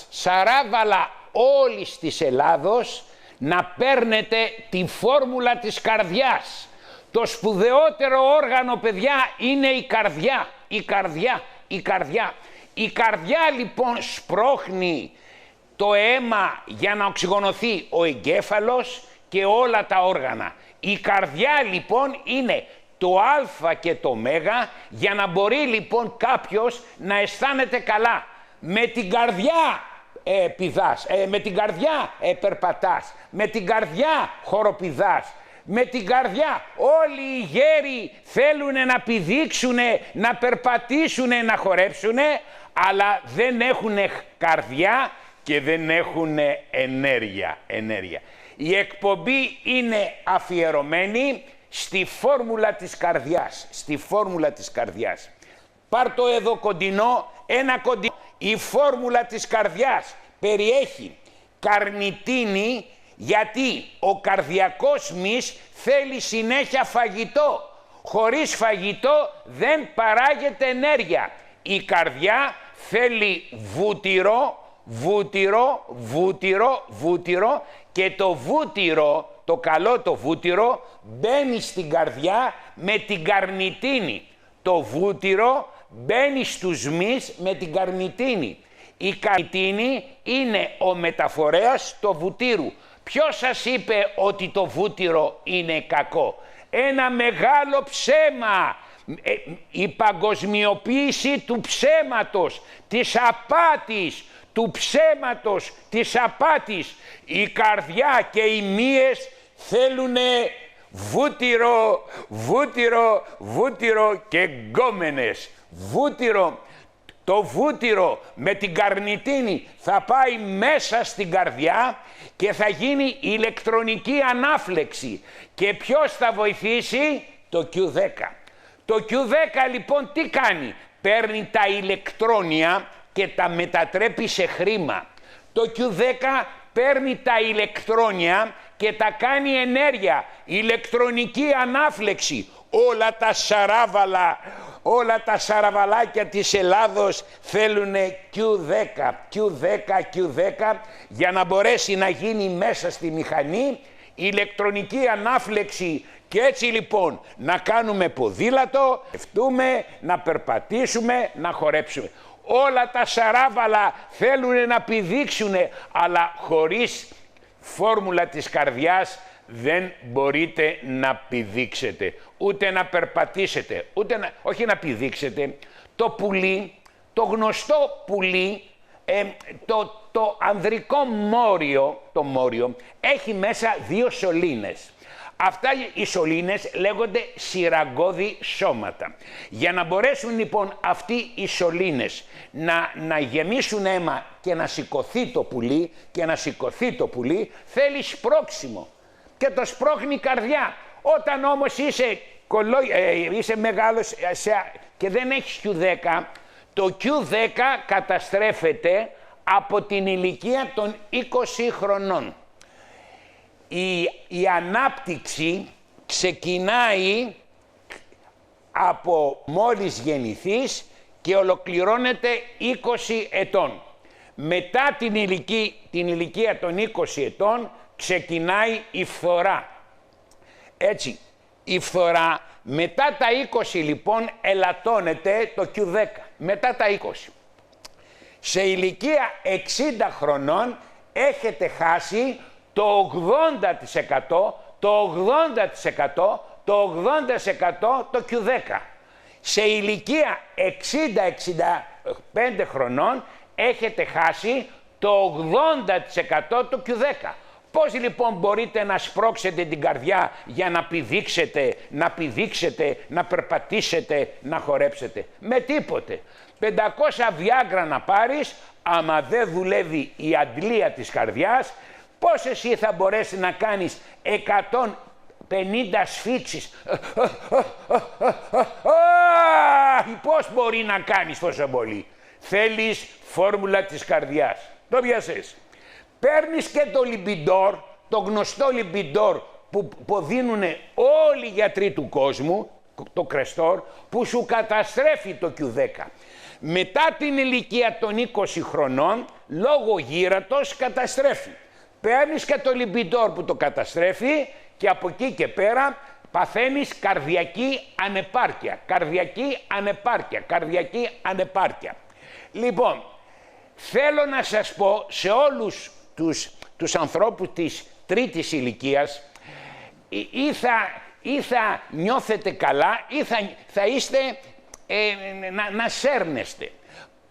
σαράβαλα όλης της Ελλάδος να παίρνετε τη φόρμουλα της καρδιάς. Το σπουδαιότερο όργανο, παιδιά, είναι η καρδιά. Η καρδιά, η καρδιά. Η καρδιά λοιπόν σπρώχνει το αίμα για να οξυγονωθεί ο εγκέφαλος και όλα τα όργανα. Η καρδιά λοιπόν είναι το α και το μέγα για να μπορεί λοιπόν κάποιος να αισθάνεται καλά. Με την καρδιά πηδάς, με την καρδιά περπατάς, με την καρδιά χοροπηδάς. Με την καρδιά όλοι οι γέροι θέλουν να πηδήξουν, να περπατήσουν, να χορέψουν, αλλά δεν έχουν καρδιά και δεν έχουν ενέργεια. Η εκπομπή είναι αφιερωμένη στη φόρμουλα της καρδιάς. Στη φόρμουλα της καρδιάς. Πάρ' το εδώ κοντινό, ένα κοντινό. Η φόρμουλα της καρδιάς περιέχει καρνιτίνη, γιατί ο καρδιακός μυς θέλει συνέχεια φαγητό. Χωρίς φαγητό δεν παράγεται ενέργεια. Η καρδιά θέλει βούτυρο και το βούτυρο, το καλό το βούτυρο, μπαίνει στην καρδιά με την καρνιτίνη. Το βούτυρο μπαίνει στους μυς με την καρνιτίνη. Η καρνιτίνη είναι ο μεταφορέας του βουτύρου. Ποιος σας είπε ότι το βούτυρο είναι κακό? Ένα μεγάλο ψέμα. Η παγκοσμιοποίηση του ψέματος, της απάτης, του ψέματος, της απάτης. Η καρδιά και οι μύες θέλουνε βούτυρο και γκόμενες. Το βούτυρο με την καρνιτίνη θα πάει μέσα στην καρδιά και θα γίνει ηλεκτρονική ανάφλεξη. Και ποιος θα βοηθήσει? Το Q10. Το Q10 λοιπόν τι κάνει? Παίρνει τα ηλεκτρόνια και τα μετατρέπει σε χρήμα. Το Q10 παίρνει τα ηλεκτρόνια και τα κάνει ενέργεια. Ηλεκτρονική ανάφλεξη. Όλα τα σαραβαλάκια της Ελλάδος θέλουν Q10 για να μπορέσει να γίνει μέσα στη μηχανή ηλεκτρονική ανάφλεξη. Και έτσι λοιπόν να κάνουμε ποδήλατο, να περπατήσουμε, να χορέψουμε. Όλα τα σαράβαλα θέλουν να πηδήξουν, αλλά χωρίς φόρμουλα της καρδιάς δεν μπορείτε να πηδήξετε, ούτε να περπατήσετε, όχι να πηδήξετε. Το πουλί, το γνωστό πουλί, το ανδρικό μόριο, έχει μέσα 2 σωλήνες. Αυτά οι σωλήνες λέγονται σειραγκώδη σώματα. Για να μπορέσουν λοιπόν αυτοί οι σωλήνες να γεμίσουν αίμα και να σηκωθεί το πουλί, θέλει σπρώξιμο. Και το σπρώχνει η καρδιά. Όταν όμως είσαι μεγάλος και δεν έχεις Q10, το Q10 καταστρέφεται από την ηλικία των 20 χρονών. Η ανάπτυξη ξεκινάει από μόλις γεννηθείς και ολοκληρώνεται 20 ετών. Μετά την ηλικία των 20 ετών ξεκινάει η φθορά. Έτσι, η φθορά μετά τα 20 λοιπόν ελαττώνεται το Q10. Μετά τα 20. Σε ηλικία 60 χρονών έχετε χάσει το 80%, το 80% το Q10. Σε ηλικία 60-65 χρονών έχετε χάσει το 80% το Q10. Πώς λοιπόν μπορείτε να σπρώξετε την καρδιά για να πηδήξετε, να περπατήσετε, να χορέψετε? Με τίποτε. 500 βιάγκρα να πάρεις, άμα δεν δουλεύει η αντλία της καρδιάς, πώς εσύ θα μπορέσει να κάνεις 150 σφίξεις? Πώς μπορεί να κάνεις τόσο πολύ? Θέλεις φόρμουλα της καρδιάς. Το πιάσες. Παίρνεις και το λιμπιντόρ, το γνωστό λιμπιντόρ που δίνουν όλοι οι γιατροί του κόσμου, το κρεστόρ, που σου καταστρέφει το Q10. Μετά την ηλικία των 20 χρονών, λόγω γύρατος καταστρέφει. Παίρνεις και το λιμπιντόρ που το καταστρέφει και από εκεί και πέρα παθαίνεις καρδιακή ανεπάρκεια. Καρδιακή ανεπάρκεια, καρδιακή ανεπάρκεια. Λοιπόν, θέλω να σας πω σε όλους τους ανθρώπους της τρίτης ηλικίας, ή θα νιώθετε καλά ή θα είστε να σέρνεστε.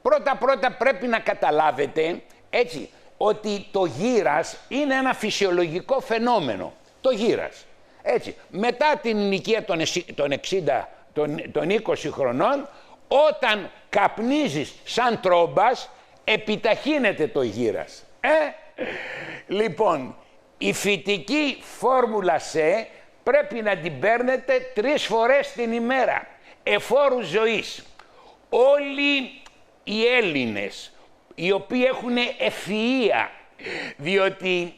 Πρώτα πρέπει να καταλάβετε, έτσι, ότι το γύρας είναι ένα φυσιολογικό φαινόμενο. Το γύρας. Έτσι, μετά την ηλικία των 60, των 20 χρονών, όταν καπνίζεις σαν τρόμπας, επιταχύνεται το γύρας. Λοιπόν, η φυτική φόρμουλα C πρέπει να την παίρνετε 3 φορές την ημέρα, εφόρου ζωής. Όλοι οι Έλληνες, οι οποίοι έχουν ευφυΐα, διότι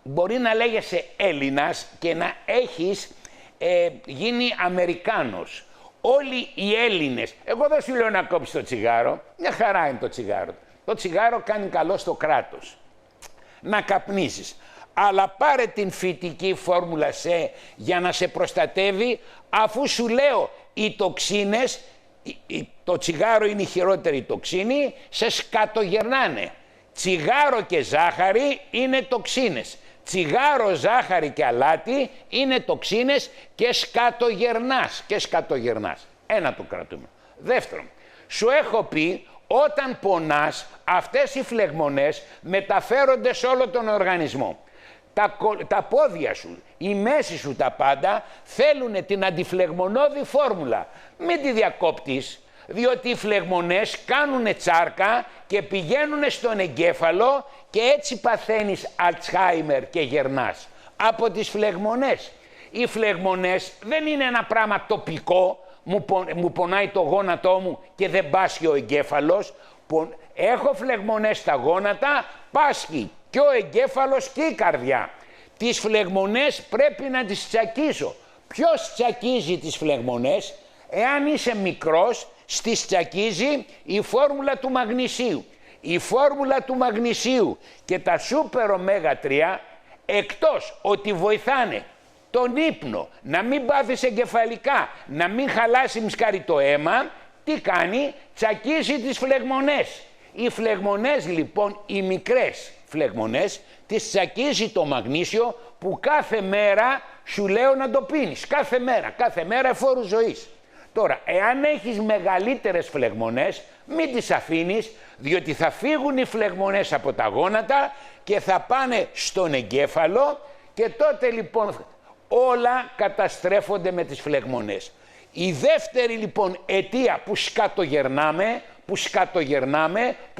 μπορεί να λέγεσαι Έλληνας και να έχεις γίνει Αμερικάνος. Όλοι οι Έλληνες, εγώ δεν σου λέω να κόψεις το τσιγάρο, μια χαρά είναι το τσιγάρο. Το τσιγάρο κάνει καλό στο κράτος. Να καπνίζεις. Αλλά πάρε την φυτική φόρμουλα C για να σε προστατεύει, αφού σου λέω οι τοξίνες, το τσιγάρο είναι η χειρότερη τοξίνη, σε σκατογερνάνε. Τσιγάρο και ζάχαρη είναι τοξίνες. Τσιγάρο, ζάχαρη και αλάτι είναι τοξίνες και σκατογερνάς. Ένα το κρατούμε. Δεύτερον, σου έχω πει, όταν πονάς, αυτές οι φλεγμονές μεταφέρονται σε όλο τον οργανισμό. Τα πόδια σου, η μέση σου, τα πάντα θέλουν την αντιφλεγμονώδη φόρμουλα. Μην τη διακόπτεις, διότι οι φλεγμονές κάνουν τσάρκα και πηγαίνουν στον εγκέφαλο και έτσι παθαίνεις Αλτσχάιμερ και γερνάς. Από τις φλεγμονές. Οι φλεγμονές δεν είναι ένα πράγμα τοπικό, μου πονάει το γόνατό μου και δεν πάσχει ο εγκέφαλος. Έχω φλεγμονές στα γόνατα, πάσχει και ο εγκέφαλος και η καρδιά. Τις φλεγμονές πρέπει να τις τσακίσω. Ποιος τσακίζει τις φλεγμονές? Εάν είσαι μικρός, στις τσακίζει η φόρμουλα του μαγνησίου. Η φόρμουλα του μαγνησίου και τα σούπερ ωμέγα 3, εκτός ότι βοηθάνε τον ύπνο, να μην πάθεις εγκεφαλικά, να μην χαλάσει μσκάρι το αίμα, τι κάνει? Τσακίζει τις φλεγμονές. Οι φλεγμονές λοιπόν, οι μικρές φλεγμονές, τις τσακίζει το μαγνήσιο που κάθε μέρα σου λέω να το πίνεις. Κάθε μέρα εφόρου ζωής. Τώρα, εάν έχεις μεγαλύτερες φλεγμονές, μην τις αφήνεις, διότι θα φύγουν οι φλεγμονές από τα γόνατα και θα πάνε στον εγκέφαλο και τότε λοιπόν όλα καταστρέφονται με τις φλεγμονές. Η δεύτερη λοιπόν αιτία που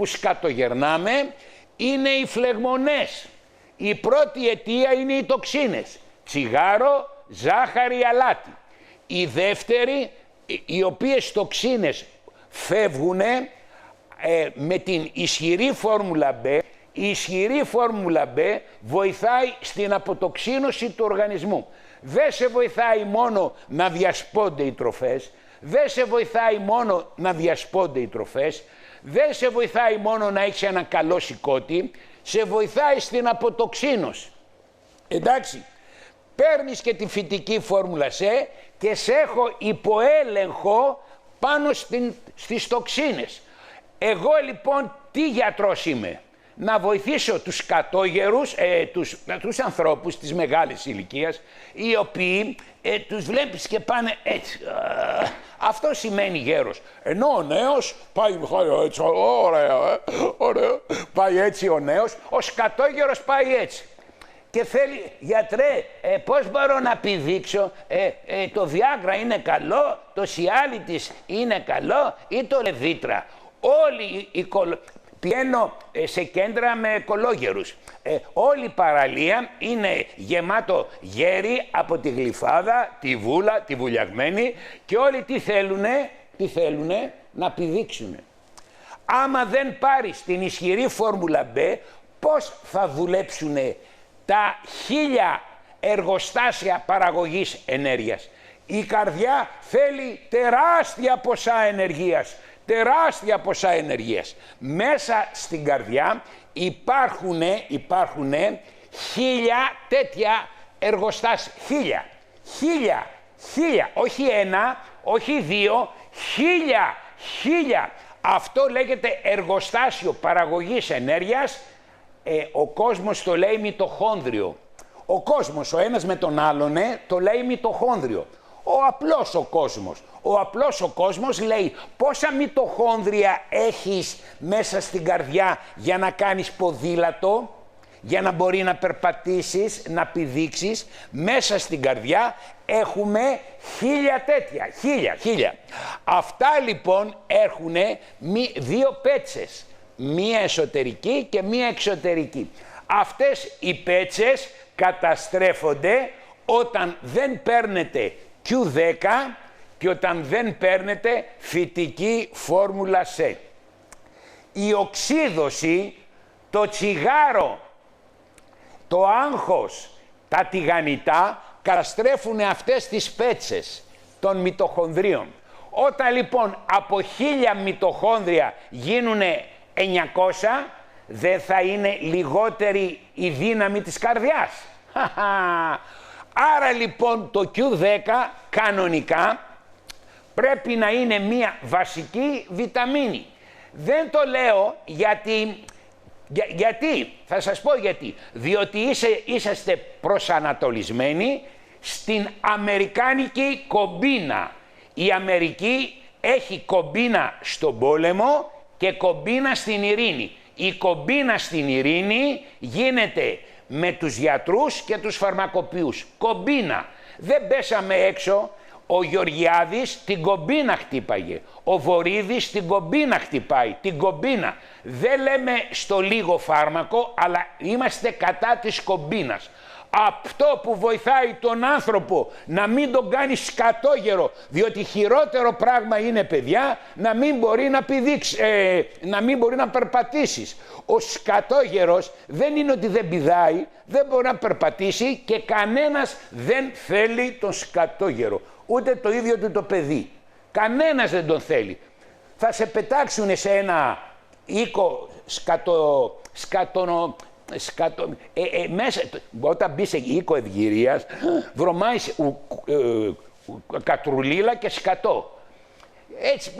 σκατογερνάμε είναι οι φλεγμονές. Η πρώτη αιτία είναι οι τοξίνες. Τσιγάρο, ζάχαρη, αλάτι. Η δεύτερη, οι οποίες τοξίνες φεύγουν με την ισχυρή φόρμουλα B. Η ισχυρή φόρμουλα B βοηθάει στην αποτοξίνωση του οργανισμού. Δεν σε βοηθάει μόνο να διασπώνται οι τροφές, δεν σε βοηθάει μόνο να έχεις ένα καλό σηκώτη, σε βοηθάει στην αποτοξίνωση. Εντάξει, παίρνεις και τη φυτική φόρμουλα C και σε έχω υποέλεγχο πάνω στις τοξίνες. Εγώ λοιπόν τι γιατρός είμαι? Να βοηθήσω τους κατόγερους, τους ανθρώπους της μεγάλης ηλικίας, οι οποίοι τους βλέπεις και πάνε έτσι. Αυτό σημαίνει γέρος. Ενώ ο νέος πάει έτσι, ωραία, πάει έτσι ο νέος, ο σκατόγερος πάει έτσι. Και θέλει, γιατρέ, πώς μπορώ να πηδήξω, το Viagra είναι καλό, το Cialis είναι καλό ή το Levitra? Όλοι πηγαίνω σε κέντρα με κολόγερους. Όλη η παραλία είναι γεμάτο γέρι από τη Γλυφάδα, τη Βούλα, τη βουλιαγμένη και όλοι τι θέλουνε? Να πηδήξουνε. Άμα δεν πάρεις την ισχυρή φόρμουλα B, πώς θα δουλέψουνε τα 1000 εργοστάσια παραγωγής ενέργειας? Η καρδιά θέλει τεράστια ποσά ενεργείας, τεράστια ποσά ενεργείας. Μέσα στην καρδιά υπάρχουν 1000 τέτοια εργοστάσια. 1000, όχι ένα, όχι δύο, 1000. Αυτό λέγεται εργοστάσιο παραγωγής ενέργειας. Ο κόσμος το λέει μυτοχόνδριο. Ο κόσμος, ο ένας με τον άλλον, το λέει μυτοχόνδριο. Ο απλός ο κόσμος λέει πόσα μυτοχόνδρια έχεις μέσα στην καρδιά για να κάνεις ποδήλατο, για να μπορεί να περπατήσεις, να πηδήξεις. Μέσα στην καρδιά έχουμε 1000 τέτοια, 1000. Αυτά λοιπόν έχουν δύο πέτσες, μία εσωτερική και μία εξωτερική. Αυτές οι πέτσες καταστρέφονται όταν δεν παίρνετε Q10 και όταν δεν παίρνετε φυτική φόρμουλα C. Η οξύδωση, το τσιγάρο, το άγχος, τα τηγανιτά καταστρέφουν αυτές τις πέτσες των μυτοχονδρίων. Όταν λοιπόν από 1000 μυτοχόνδρια γίνουν 900, δεν θα είναι λιγότερη η δύναμη της καρδιάς. Άρα λοιπόν το Q10 κανονικά πρέπει να είναι μία βασική βιταμίνη. Δεν το λέω γιατί, θα σας πω γιατί. Διότι είσαστε προσανατολισμένοι στην αμερικάνικη κομπίνα. Η Αμερική έχει κομπίνα στον πόλεμο και κομπίνα στην ειρήνη. Η κομπίνα στην ειρήνη γίνεται με τους γιατρούς και τους φαρμακοποιούς. Κομπίνα. Δεν πέσαμε έξω. Ο Γεωργιάδης την κομπίνα χτύπαγε. Ο Βορίδης την κομπίνα χτυπάει. Την κομπίνα. Δεν λέμε στο λίγο φάρμακο, αλλά είμαστε κατά της κομπίνας. Αυτό που βοηθάει τον άνθρωπο να μην τον κάνει σκατόγερο, διότι χειρότερο πράγμα είναι, παιδιά, να μην μπορεί να πηδήξει, να μην μπορεί να περπατήσεις. Ο σκατόγερος δεν είναι ότι δεν πηδάει, δεν μπορεί να περπατήσει και κανένας δεν θέλει τον σκατόγερο. Ούτε το ίδιο του το παιδί. Κανένας δεν τον θέλει. Θα σε πετάξουν σε ένα οίκο μέσα, όταν μπει σε οίκο ευγυρίας, βρωμάει κατρουλίλα και σκατό. Έτσι,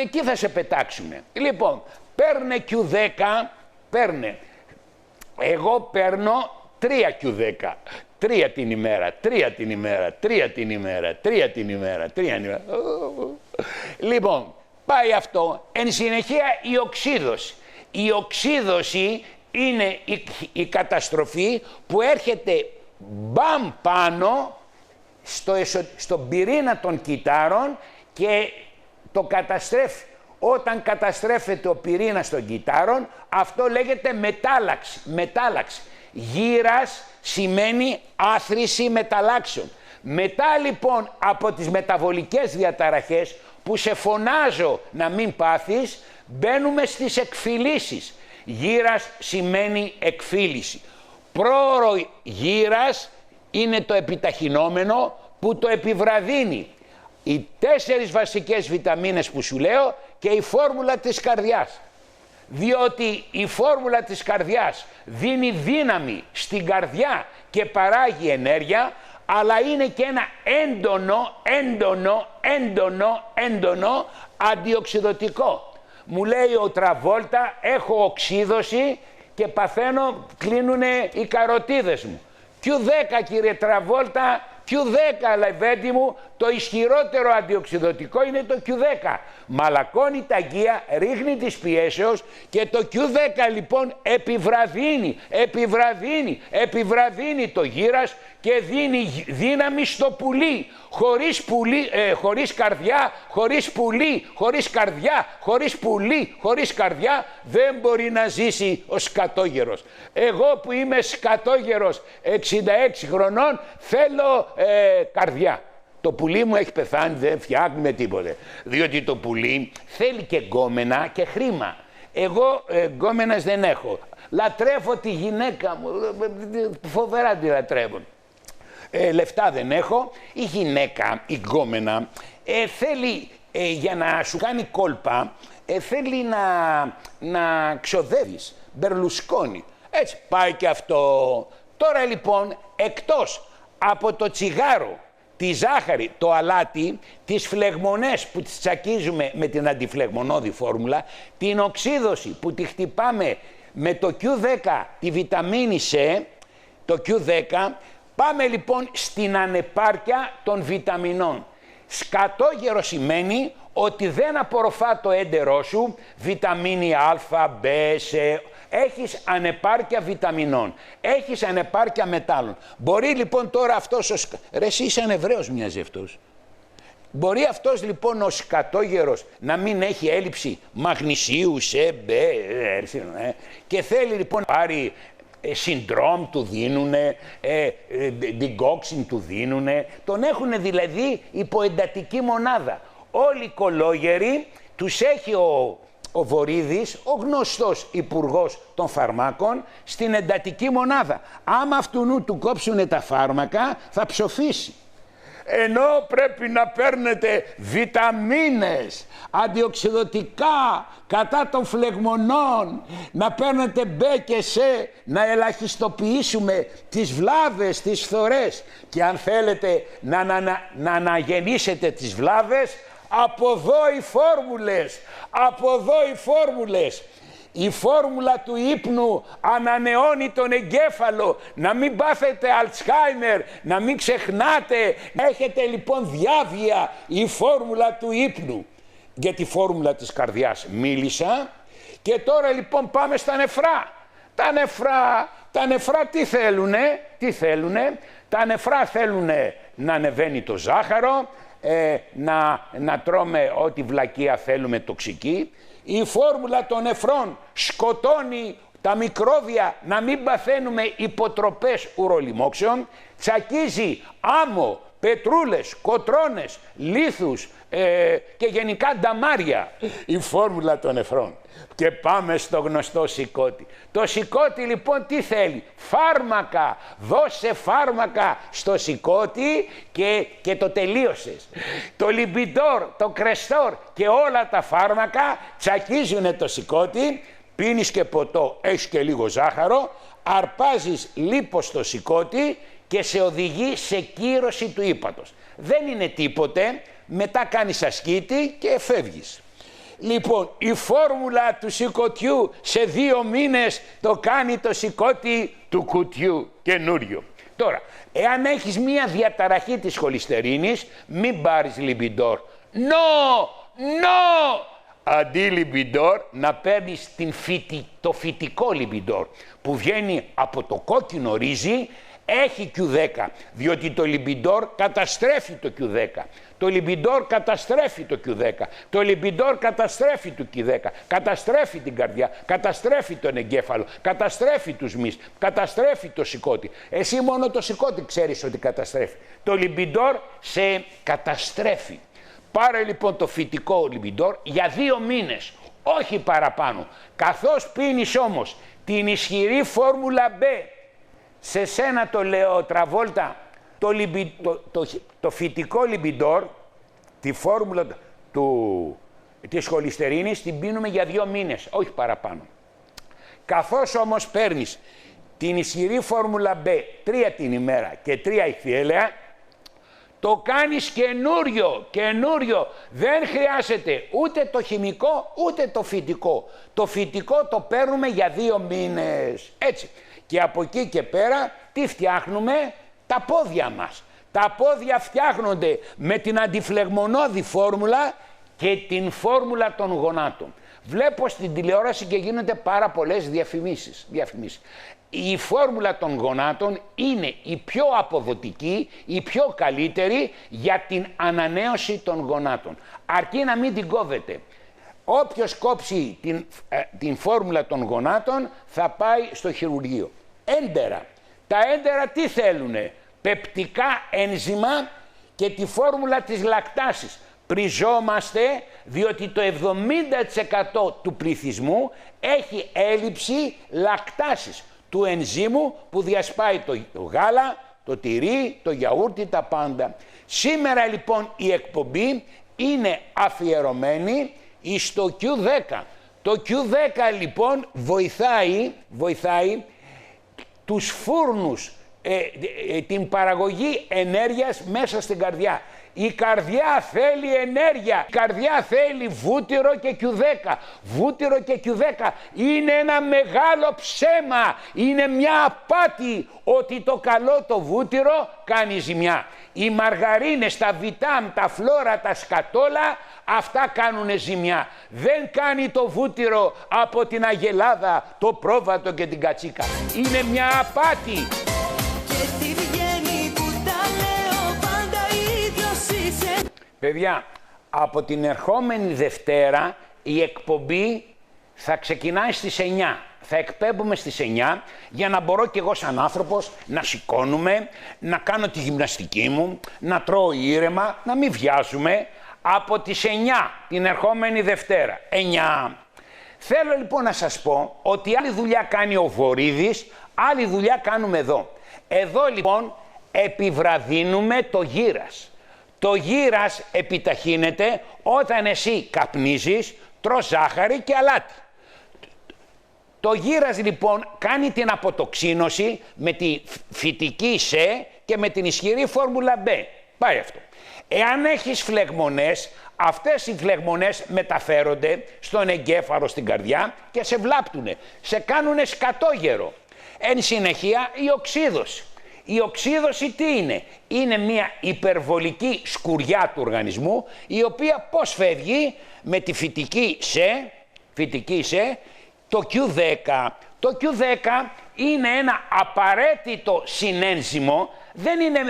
εκεί θα σε πετάξουμε. Λοιπόν, παίρνε Q10, παίρνε. Εγώ παίρνω 3 Q10. 3 την ημέρα, 3 την ημέρα, 3 την ημέρα, 3 την ημέρα, 3 την ημέρα. Λοιπόν, πάει αυτό. Εν συνεχεία η οξύδωση. Η οξύδωση είναι η καταστροφή που έρχεται μπαμ πάνω στον πυρήνα των κυτάρων και το καταστρέφει. Όταν καταστρέφεται ο πυρήνας των κυτάρων, αυτό λέγεται μετάλλαξη. Μετάλλαξη. Γύρας σημαίνει άθρηση μεταλλάξεων. Μετά λοιπόν από τις μεταβολικές διαταραχές που σε φωνάζω να μην πάθεις, μπαίνουμε στις εκφυλίσεις. Γύρας σημαίνει εκφύλιση. Πρόωρο γύρας είναι το επιταχυνόμενο που το επιβραδύνει. Οι 4 βασικές βιταμίνες που σου λέω και η φόρμουλα της καρδιάς. Διότι η φόρμουλα της καρδιάς δίνει δύναμη στην καρδιά και παράγει ενέργεια, αλλά είναι και ένα έντονο αντιοξυδωτικό. Μου λέει ο Τραβόλτα, έχω οξύδωση και παθαίνω, κλείνουνε οι καροτίδες μου. Q10 κύριε Τραβόλτα, Q10 λεβέντη μου, το ισχυρότερο αντιοξυδωτικό είναι το Q10. Μαλακώνει τα αγκία, ρίχνει της πιέσεως και το Q10 λοιπόν επιβραδύνει το γύρας και δίνει δύναμη στο πουλί. Χωρίς καρδιά, χωρίς καρδιά δεν μπορεί να ζήσει ο σκατόγερος. Εγώ που είμαι σκατόγερος 66 χρονών θέλω καρδιά. Το πουλί μου έχει πεθάνει, δεν φτιάχνουμε τίποτε. Διότι το πουλί θέλει και γκόμενα και χρήμα. Εγώ γκόμενας δεν έχω. Λατρεύω τη γυναίκα μου, φοβερά τη λατρεύω. Λεφτά δεν έχω. Η γυναίκα, η γκόμενα, θέλει για να σου κάνει κόλπα, θέλει να ξοδεύεις. Μπερλουσκόνη. Έτσι πάει και αυτό. Τώρα λοιπόν, εκτός από το τσιγάρο, τη ζάχαρη, το αλάτι, τις φλεγμονές που τις τσακίζουμε με την αντιφλεγμονώδη φόρμουλα, την οξύδωση που τη χτυπάμε με το Q10, τη βιταμίνη C, το Q10, πάμε λοιπόν στην ανεπάρκεια των βιταμινών. Σκατόγερο σημαίνει ότι δεν απορροφά το έντερό σου βιταμίνη Α, Β, Σ, έχεις ανεπάρκεια βιταμινών, έχεις ανεπάρκεια μετάλλων. Μπορεί λοιπόν τώρα αυτός ρε εσύ είσαι ανεβραίος μοιάζει αυτός. Μπορεί αυτός λοιπόν ο σκατόγερος να μην έχει έλλειψη μαγνησίου, σε, και θέλει λοιπόν να πάρει συντρόμ του δίνουνε, διγκόξιν του δίνουνε, τον έχουν δηλαδή υποεντατική μονάδα. Όλοι οι κολόγεροι τους έχει ο Βορίδης, ο γνωστός υπουργός των φαρμάκων, στην εντατική μονάδα. Άμα αυτού του κόψουνε τα φάρμακα θα ψοφήσει. Ενώ πρέπει να παίρνετε βιταμίνες, αντιοξυδοτικά, κατά των φλεγμονών, να παίρνετε μπε και σε, να ελαχιστοποιήσουμε τις βλάβες, τις φθορές. Και αν θέλετε να αναγεννήσετε τις βλάβες, από εδώ οι φόρμουλες, από εδώ οι φόρμουλες. Η φόρμουλα του ύπνου ανανεώνει τον εγκέφαλο, να μην πάθετε Αλτσχάιμερ, να μην ξεχνάτε, να έχετε λοιπόν διάβια, η φόρμουλα του ύπνου. Για τη φόρμουλα της καρδιάς μίλησα και τώρα λοιπόν πάμε στα νεφρά. Τα νεφρά τι θέλουνε, τα νεφρά θέλουνε να ανεβαίνει το ζάχαρο, να τρώμε ό,τι βλακεία θέλουμε τοξική. Η φόρμουλα των νεφρών σκοτώνει τα μικρόβια, να μην παθαίνουμε υποτροπές ουρολιμόξεων, τσακίζει άμμο, πετρούλες, κοτρώνες, λίθους και γενικά νταμάρια, η φόρμουλα των νεφρών. Και πάμε στο γνωστό σηκώτη. Το σηκώτη λοιπόν τι θέλει? Φάρμακα. Δώσε φάρμακα στο σηκώτη και το τελείωσες. Το λιμπιντόρ, το κρεστόρ και όλα τα φάρμακα τσακίζουνε το σηκώτη. Πίνεις και ποτό, έχεις και λίγο ζάχαρο, αρπάζεις λίπος στο σηκώτη και σε οδηγεί σε κύρωση του ύπατος. Δεν είναι τίποτε, μετά κάνεις ασκήτη και φεύγεις. Λοιπόν, η φόρμουλα του σηκωτιού σε 2 μήνες το κάνει το σηκώτη του κουτιού καινούριο. Τώρα, εάν έχεις μία διαταραχή της χολυστερίνης, μην πάρεις λιμπιντόρ. Αντί λιμπιντόρ, να παίρνεις το φυτικό λιμπιντόρ που βγαίνει από το κόκκινο ρύζι, έχει Q10, διότι το λιμπιντόρ καταστρέφει το Q10. Το λιμπιντόρ καταστρέφει το Q10. Το λιμπιντόρ καταστρέφει το Q10. Καταστρέφει την καρδιά, καταστρέφει τον εγκέφαλο, καταστρέφει τους μυς, καταστρέφει το σηκώτη. Εσύ μόνο το σηκώτη ξέρεις ότι καταστρέφει. Το λιμπιντόρ σε καταστρέφει. Πάρε λοιπόν το φυτικό λιμπιντόρ για 2 μήνες, όχι παραπάνω. Καθώς πίνεις όμως την ισχυρή φόρμουλα B, σε σένα το λέω Τραβόλτα, το φυτικό λιμπιντόρ, τη φόρμουλα της χολυστερίνης την πίνουμε για 2 μήνες, όχι παραπάνω. Καθώς όμως παίρνεις την ισχυρή φόρμουλα B 3 την ημέρα και 3 ηχθιέλαια, το κάνεις καινούριο. Δεν χρειάζεται ούτε το χημικό ούτε το φυτικό. Το φυτικό το παίρνουμε για 2 μήνες. Έτσι. Και από εκεί και πέρα τι φτιάχνουμε? Τα πόδια μας. Τα πόδια φτιάχνονται με την αντιφλεγμονώδη φόρμουλα και την φόρμουλα των γονάτων. Βλέπω στην τηλεόραση και γίνονται πάρα πολλές διαφημίσεις. Η φόρμουλα των γονάτων είναι η πιο αποδοτική, η πιο καλύτερη για την ανανέωση των γονάτων. Αρκεί να μην την κόβετε. Όποιος κόψει την φόρμουλα των γονάτων θα πάει στο χειρουργείο. Έντερα. Τα έντερα τι θέλουνε? Πεπτικά ένζημα και τη φόρμουλα της λακτάσης. Πριζόμαστε διότι το 70% του πληθυσμού έχει έλλειψη λακτάσης, του ενζήμου που διασπάει το γάλα, το τυρί, το γιαούρτι, τα πάντα. Σήμερα λοιπόν η εκπομπή είναι αφιερωμένη εις το Q10. Το Q10 λοιπόν βοηθάει τους φούρνους, την παραγωγή ενέργειας μέσα στην καρδιά. Η καρδιά θέλει ενέργεια, η καρδιά θέλει βούτυρο και Q10. Βούτυρο και Q10 είναι ένα μεγάλο ψέμα, είναι μια απάτη ότι το καλό το βούτυρο κάνει ζημιά. Οι μαργαρίνες, τα βιτάμ, τα φλόρα, τα σκατόλα, αυτά κάνουν ζημιά. Δεν κάνει το βούτυρο από την αγελάδα, το πρόβατο και την κατσίκα. Είναι μια απάτη. Παιδιά, από την ερχόμενη Δευτέρα η εκπομπή θα ξεκινάει στις 9. Θα εκπέμπουμε στις 9 για να μπορώ κι εγώ σαν άνθρωπος να σηκώνουμε, να κάνω τη γυμναστική μου, να τρώω ήρεμα, να μην βιάζουμε. Από τις 9 την ερχόμενη Δευτέρα, 9. Θέλω λοιπόν να σας πω ότι άλλη δουλειά κάνει ο Βορίδης, άλλη δουλειά κάνουμε εδώ. Εδώ λοιπόν επιβραδύνουμε το γύρας. Το γύρας επιταχύνεται όταν εσύ καπνίζεις, τρως ζάχαρη και αλάτι. Το γύρας λοιπόν κάνει την αποτοξίνωση με τη φυτική ΣΕ και με την ισχυρή φόρμουλα B. Πάει αυτό. Εάν έχεις φλεγμονές, αυτές οι φλεγμονές μεταφέρονται στον εγκέφαλο, στην καρδιά και σε βλάπτουνε, σε κάνουνε σκατόγερο. Εν συνεχεία η οξύδωση. Η οξύδωση τι είναι? Είναι μια υπερβολική σκουριά του οργανισμού, η οποία πώς φεύγει? Με τη φυτική ΣΕ, το Q10. Το Q10 είναι ένα απαραίτητο συνένζυμο, δεν είναι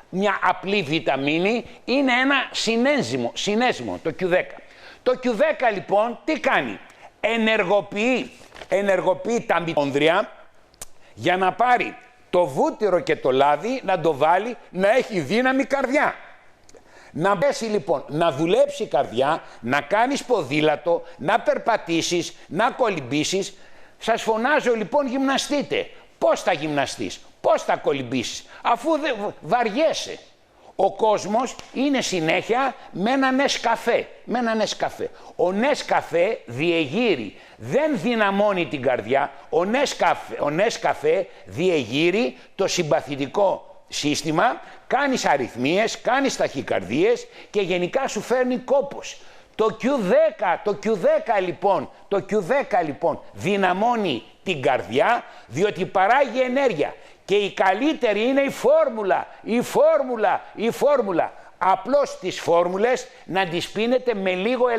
μια απλή βιταμίνη, είναι ένα συνένζυμο, το Q10. Το Q10 λοιπόν τι κάνει? Ενεργοποιεί τα μυτόνδρια για να πάρει το βούτυρο και το λάδι, να το βάλει να έχει δύναμη καρδιά. Να μπέσει λοιπόν, να δουλέψει η καρδιά, να κάνεις ποδήλατο, να περπατήσεις, να κολυμπήσεις. Σας φωνάζω λοιπόν, γυμναστείτε. Πώς θα γυμναστείς, πώς θα κολυμπήσεις, αφού δεν βαριέσαι. Ο κόσμος είναι συνέχεια με ένα νεσκαφέ. Ο νεσκαφέ διεγείρει, δεν δυναμώνει την καρδιά. Ο νεσκαφέ διεγείρει το συμπαθητικό σύστημα, κάνεις αριθμίες, κάνεις ταχυκαρδίες και γενικά σου φέρνει κόπος. Το Q10 λοιπόν δυναμώνει την καρδιά, διότι παράγει ενέργεια. Και η καλύτερη είναι η φόρμουλα. Απλώς τις φόρμουλες να τις πίνετε με λίγο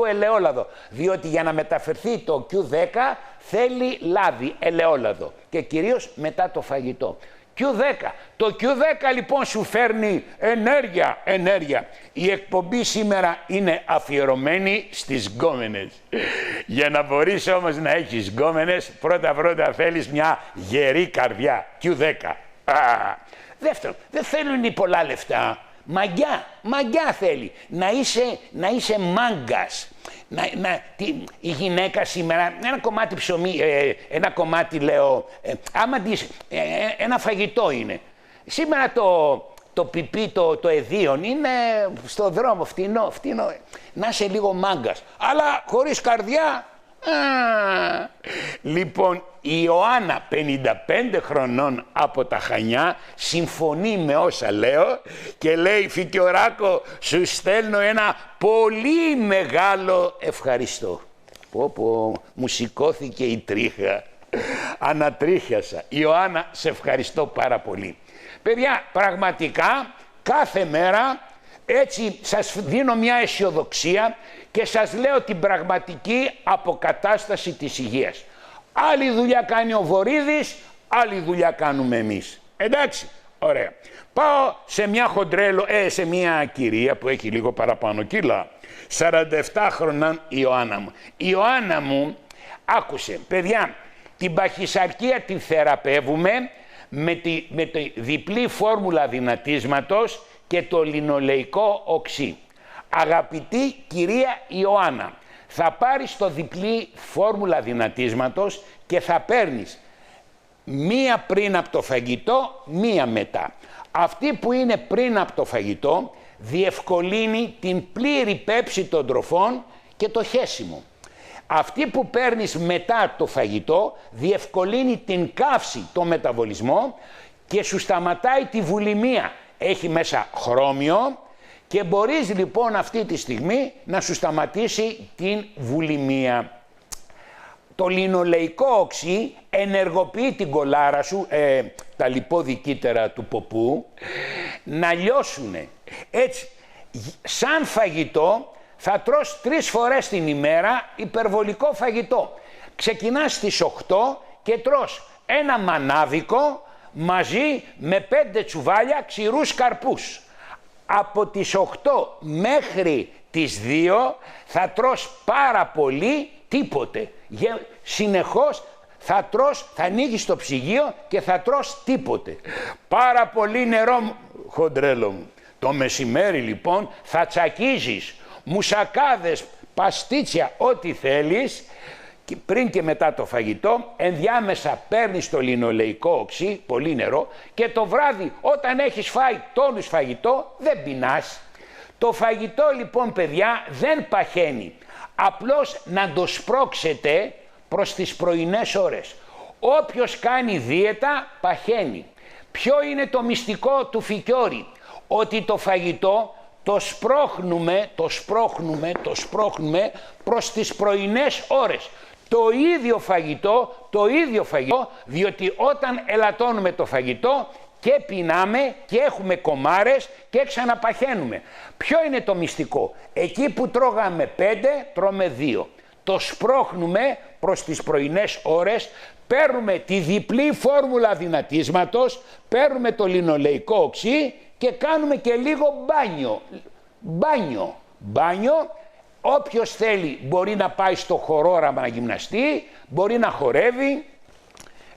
ελαιόλαδο. Διότι για να μεταφερθεί το Q10 θέλει λάδι, ελαιόλαδο. Και κυρίως μετά το φαγητό. Q10. Το Q10 λοιπόν σου φέρνει ενέργεια. Η εκπομπή σήμερα είναι αφιερωμένη στις γκόμενες. Για να μπορείς όμως να έχεις γκόμενες, πρώτα θέλεις μια γερή καρδιά. Q10. Δεύτερον, δεν θέλουν πολλά λεφτά. Μαγκιά θέλει. Να είσαι μάγκας. Η γυναίκα σήμερα, ένα κομμάτι ψωμί, ένα κομμάτι άμα ένα φαγητό είναι. Σήμερα το πιπί, το εδίον είναι στο δρόμο, φτηνό. Να είσαι λίγο μάγκας, αλλά χωρίς καρδιά. Λοιπόν, η Ιωάννα 55 χρονών από τα Χανιά συμφωνεί με όσα λέω και λέει: Φικιωράκο, σου στέλνω ένα πολύ μεγάλο ευχαριστώ. Μου σηκώθηκε η τρίχα, ανατρίχιασα. Ιωάννα, σε ευχαριστώ πάρα πολύ. Παιδιά, πραγματικά κάθε μέρα έτσι σας δίνω μια αισιοδοξία και σας λέω την πραγματική αποκατάσταση της υγείας. Άλλη δουλειά κάνει ο Βορίδης, άλλη δουλειά κάνουμε εμείς. Εντάξει, ωραία. Πάω σε μια σε μια κυρία που έχει λίγο παραπάνω κιλά. 47 χρονών η Ιωάννα μου. Η Ιωάννα μου, άκουσε, παιδιά, την παχυσαρκία την θεραπεύουμε με τη διπλή φόρμουλα δυνατίσματος και το λινολεϊκό οξύ. Αγαπητή κυρία Ιωάννα, θα πάρεις το διπλή φόρμουλα δυνατίσματος και θα παίρνεις μία πριν από το φαγητό, μία μετά. Αυτή που είναι πριν από το φαγητό διευκολύνει την πλήρη πέψη των τροφών και το χέσιμο. Αυτή που παίρνεις μετά το φαγητό διευκολύνει την καύση, το μεταβολισμό και σου σταματάει τη βουλημία. Έχει μέσα χρώμιο και μπορείς λοιπόν αυτή τη στιγμή να σου σταματήσει την βουλημία. Το λινολεϊκό οξύ ενεργοποιεί την κολάρα σου, τα λιπόδη κύτταρα του ποπού, να λιώσουνε. Έτσι, σαν φαγητό θα τρως 3 φορές την ημέρα υπερβολικό φαγητό. Ξεκινάς στις 8 και τρως ένα μανάδικο μαζί με 5 τσουβάλια ξηρούς καρπούς. Από τις 8 μέχρι τις 2 θα τρως πάρα πολύ τίποτε. Συνεχώς θα τρως, θα ανοίγεις το ψυγείο και θα τρως τίποτε. Πάρα πολύ νερό, χοντρέλο μου. Το μεσημέρι λοιπόν θα τσακίζεις μουσακάδες, παστίτσια, ό,τι θέλεις, και πριν και μετά το φαγητό. Ενδιάμεσα παίρνεις το λινολεϊκό οξύ, πολύ νερό, και το βράδυ όταν έχεις φάει τόνους φαγητό δεν πεινάς. Το φαγητό λοιπόν, παιδιά, δεν παχαίνει. Απλώς να το σπρώξετε προς τις πρωινές ώρες. Όποιος κάνει δίαιτα παχαίνει. Ποιο είναι το μυστικό του Φικιώρη? Ότι το φαγητό το σπρώχνουμε προς τις πρωινές ώρες. Το ίδιο φαγητό, διότι όταν ελαττώνουμε το φαγητό και πεινάμε και έχουμε κομάρες και ξαναπαχαίνουμε. Ποιο είναι το μυστικό? Εκεί που τρώγαμε 5, τρώμε 2. Το σπρώχνουμε προς τις πρωινές ώρες, παίρνουμε τη διπλή φόρμουλα δυνατίσματος, παίρνουμε το λινολεϊκό οξύ και κάνουμε και λίγο μπάνιο. Όποιος θέλει μπορεί να πάει στο χορόραμα να γυμναστεί, μπορεί να χορεύει,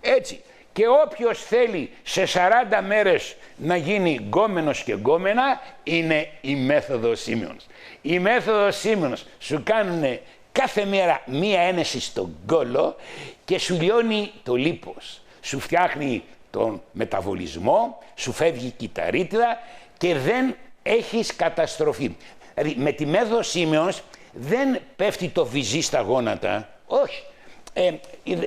έτσι. Και όποιος θέλει σε 40 μέρες να γίνει γκόμενος και γκόμενα, είναι η μέθοδος Simmons. Η μέθοδος Simmons σου κάνουν κάθε μέρα μία ένεση στον κόλο και σου λιώνει το λίπος. Σου φτιάχνει τον μεταβολισμό, σου φεύγει η κυταρίτιδα και δεν έχεις καταστροφή. Δηλαδή με τη μέθοδο Simmons δεν πέφτει το βυζί στα γόνατα, όχι.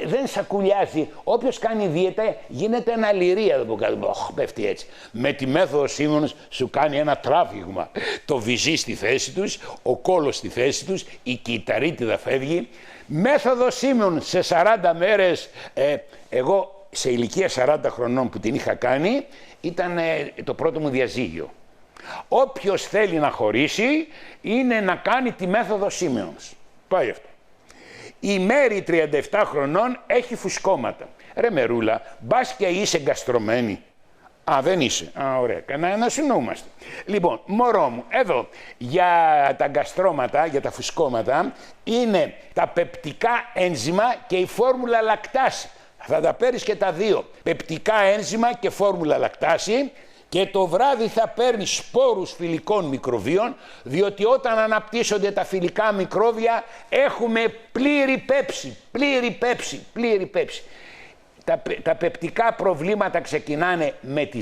Δεν σακουλιάζει. Όποιος κάνει δίαιτα γίνεται ένα λυρία εδώ που πέφτει έτσι. Με τη μέθοδο Simmons σου κάνει ένα τράβηγμα. Το βυζί στη θέση τους, ο κόλος στη θέση τους, η κυταρίτιδα φεύγει. Μέθοδο Simmons σε 40 μέρες, εγώ σε ηλικία 40 χρονών που την είχα κάνει, ήταν το πρώτο μου διαζύγιο. Όποιος θέλει να χωρίσει είναι να κάνει τη μέθοδο Simmons. Πάει αυτό. Η Μέρη 37 χρονών έχει φουσκώματα. Ρε Μερούλα, μπας και είσαι γκαστρωμένη? Α, δεν είσαι. Α, ωραία. Να συνοούμαστε. Λοιπόν, μωρό μου, εδώ για τα γκαστρώματα, για τα φουσκώματα, είναι τα πεπτικά ένζημα και η φόρμουλα λακτάση. Θα τα παίρνεις και τα δύο. Πεπτικά ένζημα και φόρμουλα λακτάση. Και το βράδυ θα παίρνεις σπόρους φιλικών μικροβίων, διότι όταν αναπτύσσονται τα φιλικά μικρόβια έχουμε πλήρη πέψη. Τα πεπτικά προβλήματα ξεκινάνε με τη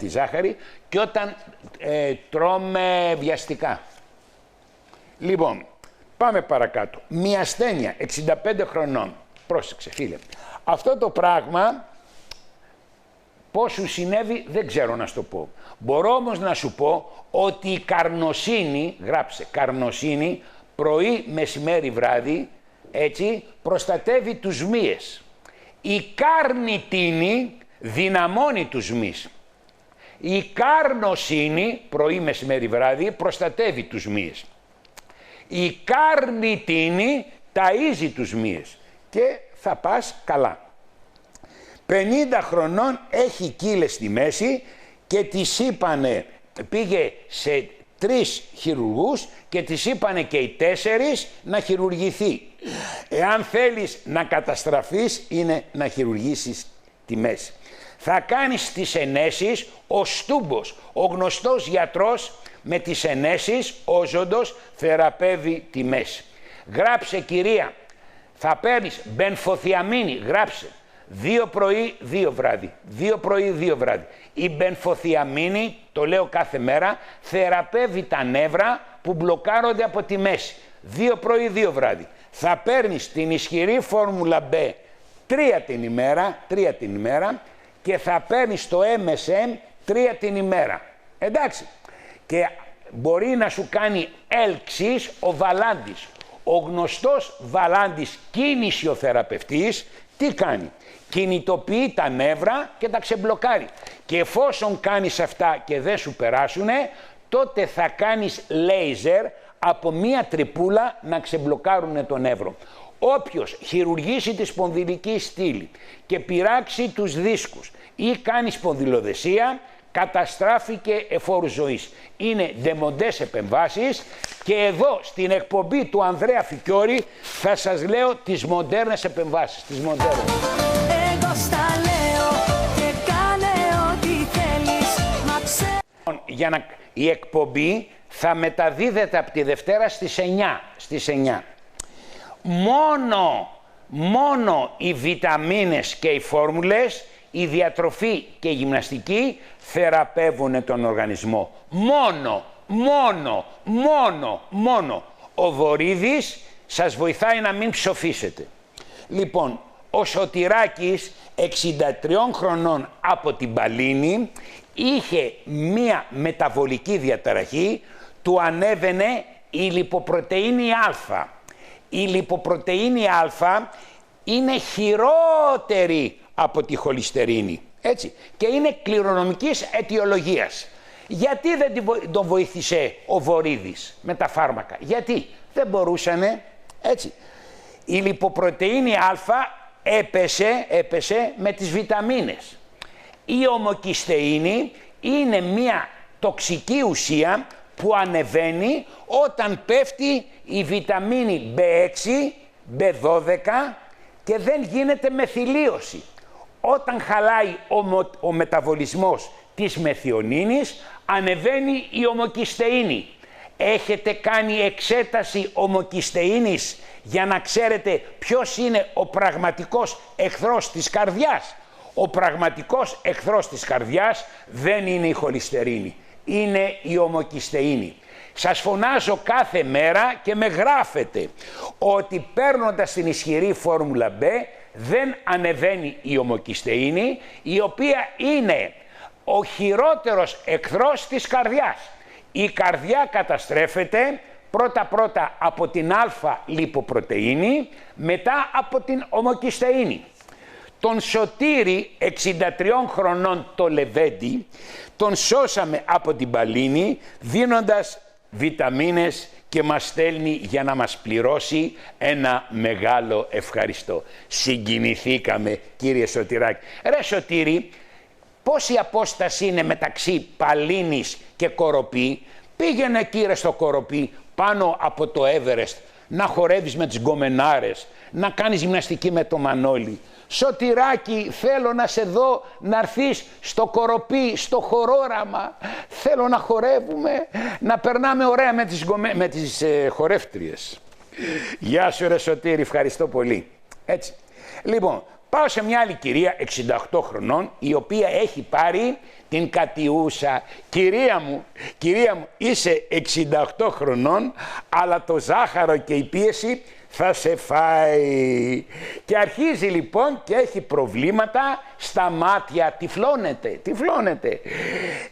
ζάχαρη και όταν τρώμε βιαστικά. Λοιπόν, πάμε παρακάτω. Μια ασθένεια 65 χρονών. Πρόσεξε φίλε. Αυτό το πράγμα πώς σου συνέβη δεν ξέρω να σου το πω. Μπορώ όμως να σου πω ότι η καρνοσύνη, γράψε, καρνοσύνη, πρωί, μεσημέρι, βράδυ, έτσι, προστατεύει τους μύες. Η καρνιτίνη δυναμώνει τους μυς. Η καρνοσύνη, πρωί, μεσημέρι, βράδυ, προστατεύει τους μύες. Η καρνιτίνη ταΐζει τους μύες και θα πας καλά. 50 χρονών έχει κύλες στη μέση και της είπανε, πήγε σε 3 χειρουργούς και της είπανε και οι 4 να χειρουργηθεί. Εάν θέλεις να καταστραφείς είναι να χειρουργήσεις τη μέση. Θα κάνεις τις ενέσεις, ο Στούμπος, ο γνωστός γιατρός με τις ενέσεις, ο Ζώντος θεραπεύει τη μέση. Γράψε κυρία, θα παίρνεις μπενφοθιαμίνη, γράψε. 2 πρωί, 2 βράδυ. 2 πρωί, 2 βράδυ. Η μπενφοθιαμίνη, το λέω κάθε μέρα, θεραπεύει τα νεύρα που μπλοκάρονται από τη μέση. 2 πρωί, 2 βράδυ. Θα παίρνεις την ισχυρή φόρμουλα B 3 την ημέρα και θα παίρνεις το MSM 3 την ημέρα. Εντάξει. Και μπορεί να σου κάνει έλξης ο Βαλάντης. Ο γνωστός Βαλάντης κινησιοθεραπευτής τι κάνει? Κινητοποιεί τα νεύρα και τα ξεμπλοκάρει. Και εφόσον κάνεις αυτά και δεν σου περάσουνε, τότε θα κάνεις λέιζερ από μία τρυπούλα να ξεμπλοκάρουνε το νεύρο. Όποιος χειρουργήσει τη σπονδυλική στήλη και πειράξει τους δίσκους ή κάνει σπονδυλοδεσία, καταστράφηκε εφόρου ζωής. Είναι δεμοντές επεμβάσεις και εδώ στην εκπομπή του Ανδρέα Φικιώρη θα σας λέω τις μοντέρνες επεμβάσεις. Τις μοντέρνες. Εγώ στα λέω και κάνε ό,τι θέλεις. Για να... Η εκπομπή θα μεταδίδεται από τη Δευτέρα στις 9. Μόνο οι βιταμίνες και οι φόρμουλες, η διατροφή και η γυμναστική θεραπεύουν τον οργανισμό. Μόνο. Ο Βορίδης σας βοηθάει να μην ψοφήσετε. Λοιπόν, ο Σωτηράκης, 63 χρονών από την Παλίνη, είχε μία μεταβολική διαταραχή, του ανέβαινε η λιποπρωτεΐνη Α. Η λιποπρωτεΐνη Α είναι χειρότερη από τη χολυστερίνη, έτσι, και είναι κληρονομικής αιτιολογίας. Γιατί δεν τον βοήθησε ο Βορίδης με τα φάρμακα? Γιατί δεν μπορούσανε, έτσι. Η λιποπρωτεΐνη Α έπεσε με τις βιταμίνες. Η ομοκυστεΐνη είναι μια τοξική ουσία που ανεβαίνει όταν πέφτει η βιταμίνη B6, B12 και δεν γίνεται μεθυλίωση. Όταν χαλάει ο μεταβολισμός της μεθιονίνης, ανεβαίνει η ομοκυστεΐνη. Έχετε κάνει εξέταση ομοκυστεΐνης για να ξέρετε ποιος είναι ο πραγματικός εχθρός της καρδιάς? Ο πραγματικός εχθρός της καρδιάς δεν είναι η χολυστερίνη, είναι η ομοκυστεΐνη. Σας φωνάζω κάθε μέρα και με γράφετε ότι παίρνοντας την ισχυρή φόρμουλα B δεν ανεβαίνει η ομοκυστεΐνη, η οποία είναι ο χειρότερος εχθρός της καρδιάς. Η καρδιά καταστρέφεται πρώτα από την α λιποπρωτεΐνη, μετά από την ομοκυστεΐνη. Τον Σωτήρη, 63 χρονών, το Λεβέντη, τον σώσαμε από την Παλίνη δίνοντας βιταμίνες και μας στέλνει για να μας πληρώσει ένα μεγάλο ευχαριστώ. Συγκινηθήκαμε, κύριε Σωτηράκη. Ρε Σωτήρη, πόση απόσταση είναι μεταξύ Παλίνης και Κοροπή? Πήγαινε, κύριε, στο Κοροπή, πάνω από το Έβερεστ, να χορεύεις με τις γκομενάρες, να κάνεις γυμναστική με το Μανώλη. Σωτηράκη, θέλω να σε δω να έρθεις στο Κοροπή, στο χορόραμα. Θέλω να χορεύουμε, να περνάμε ωραία με τις χορεύτριες. Γεια σου ρε Σωτήρη, ευχαριστώ πολύ. Έτσι. Λοιπόν, πάω σε μια άλλη κυρία, 68 χρονών, η οποία έχει πάρει την Κατιούσα. Κυρία μου, είσαι 68 χρονών, αλλά το ζάχαρο και η πίεση θα σε φάει. Και αρχίζει λοιπόν και έχει προβλήματα στα μάτια, τυφλώνεται,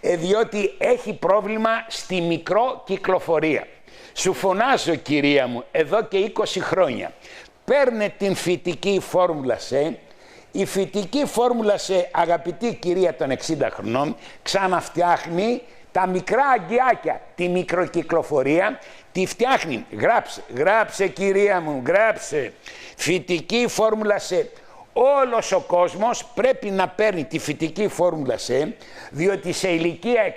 διότι έχει πρόβλημα στη μικροκυκλοφορία. Σου φωνάζω, κυρία μου, εδώ και 20 χρόνια, παίρνε την φυτική φόρμουλα C. Η φυτική φόρμουλα C, αγαπητή κυρία των 60 χρονών, ξαναφτιάχνει τα μικρά αγκιάκια, τη μικροκυκλοφορία, τη φτιάχνει. Γράψε κυρία μου, γράψε. Φυτική φόρμουλα C. Όλος ο κόσμος πρέπει να παίρνει τη φυτική φόρμουλα C, διότι σε ηλικία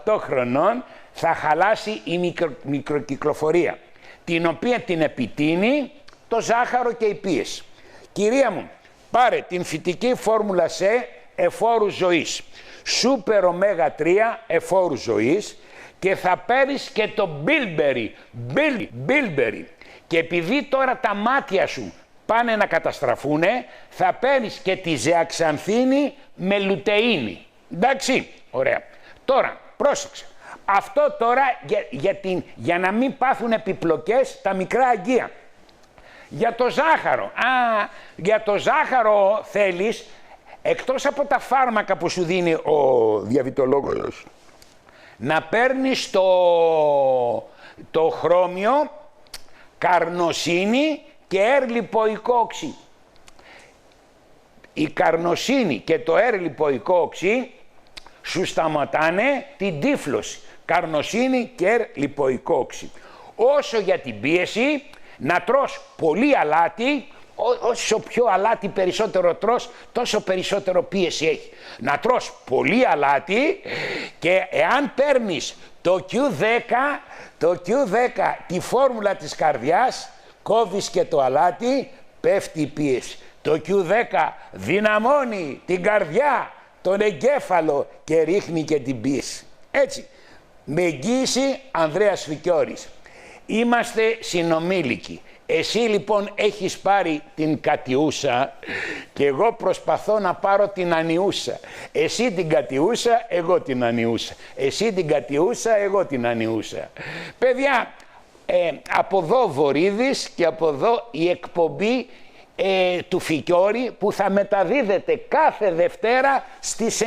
68 χρονών θα χαλάσει η μικροκυκλοφορία, την οποία την επιτείνει το ζάχαρο και η πίεση. Κυρία μου, πάρε την φυτική φόρμουλα C εφόρου ζωής, σούπερ ωμέγα 3 εφόρου ζωής, και θα παίρνεις και το Bilberry. Και επειδή τώρα τα μάτια σου πάνε να καταστραφούνε, θα παίρνεις και τη ζεαξανθίνη με λουτεΐνη. Εντάξει, ωραία. Τώρα, πρόσεξε. Αυτό τώρα για να μην πάθουν επιπλοκές τα μικρά αγγεία. Για το ζάχαρο. Για το ζάχαρο θέλεις, εκτός από τα φάρμακα που σου δίνει ο διαβητολόγος, να παίρνεις το χρώμιο, καρνοσίνη και ερλιποϊκό οξύ. Η καρνοσίνη και το ερλιποϊκό οξύ σου σταματάνε την τύφλωση. Καρνοσίνη και ερλιποϊκό οξύ. Όσο για την πίεση, να τρως πολύ αλάτι, όσο πιο αλάτι περισσότερο τρως, τόσο περισσότερο πίεση έχει. Να τρως πολύ αλάτι και εάν παίρνεις το Q10, τη φόρμουλα της καρδιάς, κόβεις και το αλάτι, πέφτει η πίεση. Το Q10 δυναμώνει την καρδιά, τον εγκέφαλο και ρίχνει και την πίεση. Έτσι, με εγγύηση Ανδρέας Φικιώρης. Είμαστε συνομήλικοι. Εσύ λοιπόν έχεις πάρει την Κατιούσα και εγώ προσπαθώ να πάρω την Ανιούσα. Εσύ την Κατιούσα, εγώ την Ανιούσα. Εσύ την Κατιούσα, εγώ την Ανιούσα. Παιδιά, από εδώ Βορίδης και από εδώ η εκπομπή του Φικιώρη που θα μεταδίδεται κάθε Δευτέρα στις 9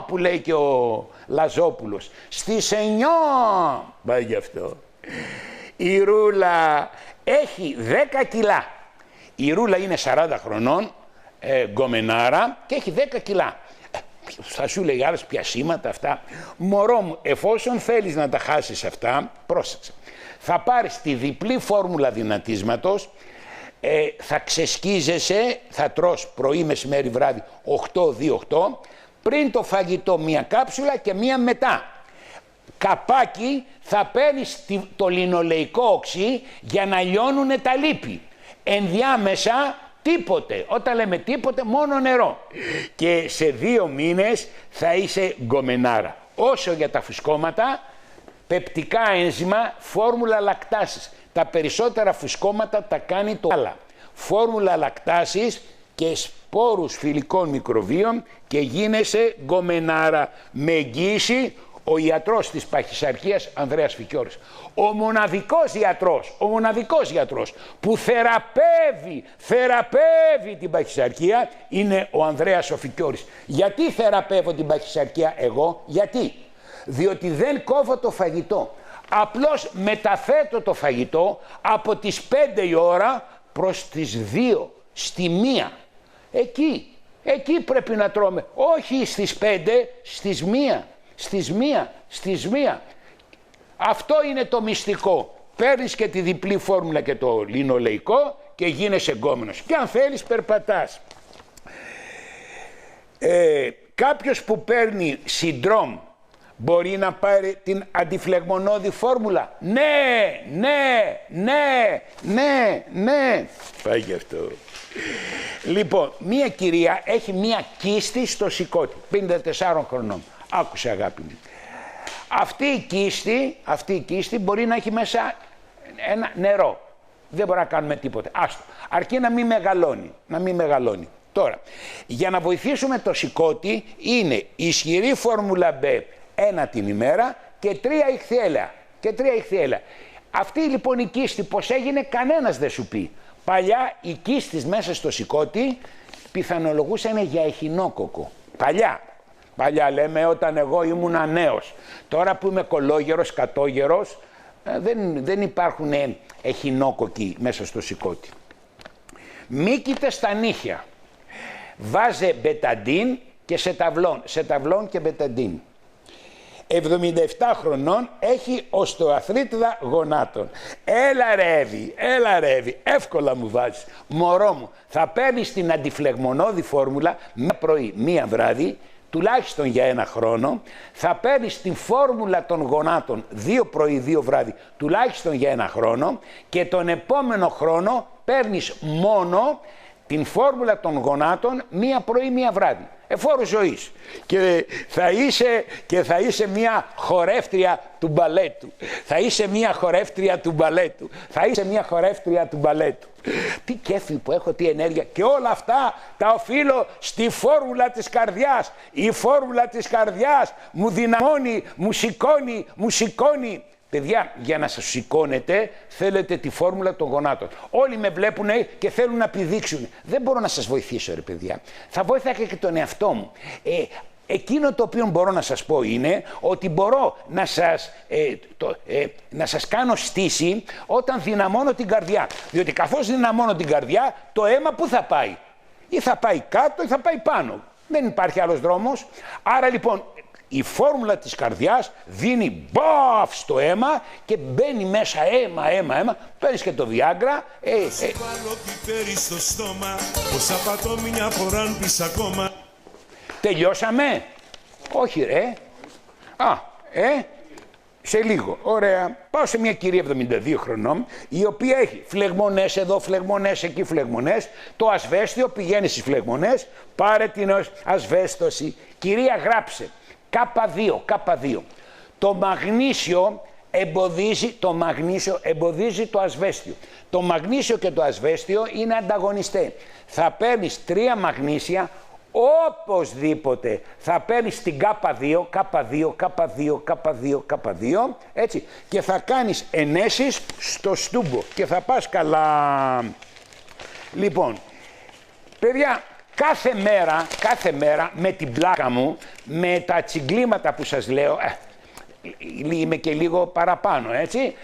που λέει και ο Λαζόπουλος. Στις 9 πάει γι' αυτό. Η Ρούλα έχει 10 κιλά. Η Ρούλα είναι 40 χρονών, γκομενάρα και έχει 10 κιλά. Θα σου λέει άλλες πιασίματα αυτά. Μωρό μου, εφόσον θέλεις να τα χάσεις αυτά, πρόσεξε. Θα πάρεις τη διπλή φόρμουλα δυνατίσματος, θα ξεσκίζεσαι, θα τρως πρωί, μεσημέρι, βράδυ 8-2-8, πριν το φαγητό μία κάψουλα και μία μετά. Καπάκι θα παίρνεις το λινολεϊκό οξύ για να λιώνουνε τα λίπη. Ενδιάμεσα τίποτε. Όταν λέμε τίποτε, μόνο νερό. Και σε 2 μήνες θα είσαι γκομενάρα. Όσο για τα φουσκώματα, πεπτικά ένζημα, φόρμουλα λακτάσης. Τα περισσότερα φουσκώματα τα κάνει το άλλα. Φόρμουλα λακτάσης και σπόρους φιλικών μικροβίων και γίνεσαι γκομενάρα με εγγύηση ο ιατρός της παχυσαρκίας Ανδρέας Φικιώρης. Ο μοναδικός γιατρός που θεραπεύει την παχυσαρκία είναι ο Ανδρέας ο Φικιώρης. Γιατί θεραπεύω την παχυσαρκία εγώ? Διότι δεν κόβω το φαγητό. Απλώς μεταθέτω το φαγητό από τις 5 η ώρα προς τις 2, στη 1. Εκεί πρέπει να τρώμε. Όχι στις 5, στις 1. Στις 1. Αυτό είναι το μυστικό. Παίρνεις και τη διπλή φόρμουλα και το λινολεϊκό και γίνεσαι εγκόμενος. Και αν θέλεις περπατάς. Κάποιος που παίρνει συντρόμ μπορεί να πάρει την αντιφλεγμονώδη φόρμουλα? Ναι. Πάει γι' αυτό. Λοιπόν, μία κυρία έχει μία κίστη στο σηκώτη, 54 χρονών. Άκουσε αγάπη μου. Αυτή η κίστη μπορεί να έχει μέσα ένα νερό. Δεν μπορεί να κάνουμε τίποτα. Άστο. Αρκεί να μην μεγαλώνει. Τώρα, για να βοηθήσουμε το σηκώτη είναι ισχυρή φόρμουλα B 1 την ημέρα και 3 ηχθιέλαια. Αυτή λοιπόν η κίστη πως έγινε κανένας δεν σου πει. Παλιά οι κίστης μέσα στο σηκώτη πιθανολογούσαν για εχινόκοκο. Παλιά λέμε όταν εγώ ήμουνα νέος. Τώρα που είμαι κολόγερος, κατόγερος, δεν υπάρχουν εχινόκοκοι μέσα στο σηκώτη. Μύκητε στα νύχια. Βάζε μπεταντίν και σεταβλόν και μπεταντίν. 77 χρονών, έχει οστεοαθρίτιδα γονάτων. Έλα ρε Εύη, εύκολα μου βάζεις. Μωρό μου, θα παίρνεις την αντιφλεγμονώδη φόρμουλα μία πρωί, μία βράδυ, τουλάχιστον για 1 χρόνο. Θα παίρνεις την φόρμουλα των γονάτων 2 πρωί, 2 βράδυ, τουλάχιστον για 1 χρόνο. Και τον επόμενο χρόνο παίρνεις μόνο την φόρμουλα των γονάτων μία πρωί, μία βράδυ. Εφόρου ζωής. Και θα είσαι μία χορεύτρια του μπαλέτου. Θα είσαι μία χορεύτρια του μπαλέτου. Θα είσαι μία χορεύτρια του μπαλέτου. Τι κέφι που έχω, τι ενέργεια. Και όλα αυτά τα οφείλω στη φόρμουλα της καρδιάς. Η φόρμουλα της καρδιάς μου δυναμώνει, μου σηκώνει. Παιδιά, για να σας σηκώνετε θέλετε τη φόρμουλα των γονάτων. Όλοι με βλέπουν και θέλουν να πηδήξουν. Δεν μπορώ να σας βοηθήσω, ρε παιδιά. Θα βοήθησα και τον εαυτό μου. Εκείνο το οποίο μπορώ να σας πω είναι ότι μπορώ να σας κάνω στήση όταν δυναμώνω την καρδιά. Διότι καθώς δυναμώνω την καρδιά, το αίμα πού θα πάει? Ή θα πάει κάτω ή θα πάει πάνω. Δεν υπάρχει άλλος δρόμος. Άρα λοιπόν η φόρμουλα της καρδιάς δίνει μπαφ στο αίμα και μπαίνει μέσα αίμα. Παίρνεις και το Viagra. Τελειώσαμε? Όχι ρε. Σε λίγο. Ωραία. Πάω σε μια κυρία 72 χρονών, η οποία έχει φλεγμονές εδώ, φλεγμονές εκεί, φλεγμονές. Το ασβέστιο πηγαίνει στις φλεγμονές. Πάρε την ασβέστωση. Κυρία, γράψε. K2. Το μαγνήσιο εμποδίζει το ασβέστιο. Το μαγνήσιο και το ασβέστιο είναι ανταγωνιστές. Θα παίρνεις 3 μαγνήσια, οπωσδήποτε θα παίρνεις την K2, έτσι, και θα κάνεις ενέσεις στο στούμπο και θα πας καλά. Λοιπόν, παιδιά, κάθε μέρα με την πλάκα μου, με τα τσιγκλίματα που σας λέω, είμαι και λίγο παραπάνω, έτσι,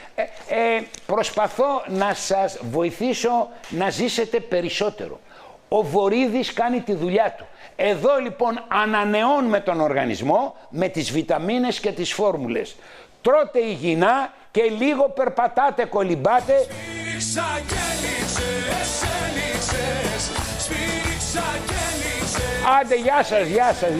προσπαθώ να σας βοηθήσω να ζήσετε περισσότερο. Ο Βορίδης κάνει τη δουλειά του. Εδώ λοιπόν ανανεώνουμε τον οργανισμό με τις βιταμίνες και τις φόρμουλες. Τρώτε υγιεινά και λίγο περπατάτε, κολυμπάτε. Άντε, γεια σας.